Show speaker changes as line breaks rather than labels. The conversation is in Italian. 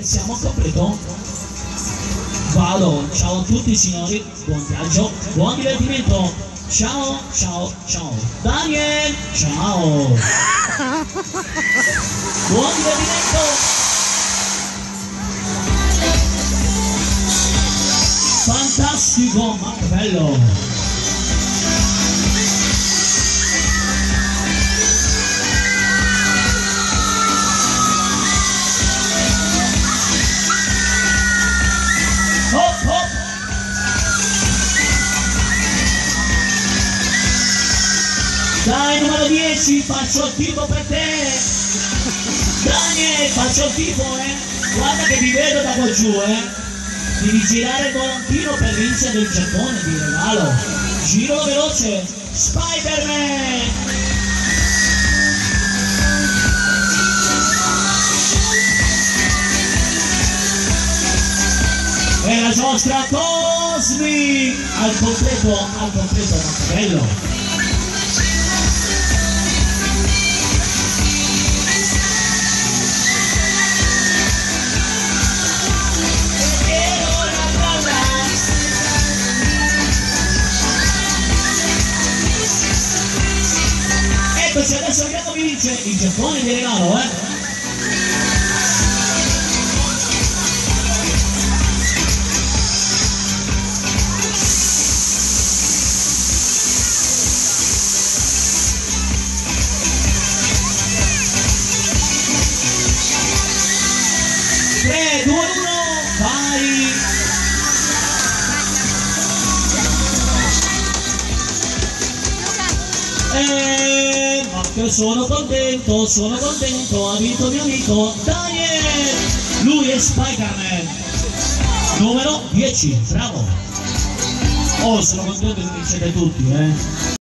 Siamo completo. Vado, ciao a tutti signori, buon viaggio, buon divertimento. Ciao, ciao, ciao. Daniel, ciao. Buon divertimento. Fantastico, ma che bello. Hop, hop. Dai, numero 10, faccio il tifo per te. Daniel, faccio il tifo, Guarda che vi vedo da qua giù, Devi girare il volantino per vincere il Giappone di regalo. Giro veloce, Spider-Man. E la nostra Cosmi al completo, ma che bello. Eccoci, adesso vediamo chi vince il Giappone di regalo, ma che sono contento, ha vinto mio amico Daniel, lui è Spider-Man, numero 10, bravo. Oh, sono contento che vincete tutti,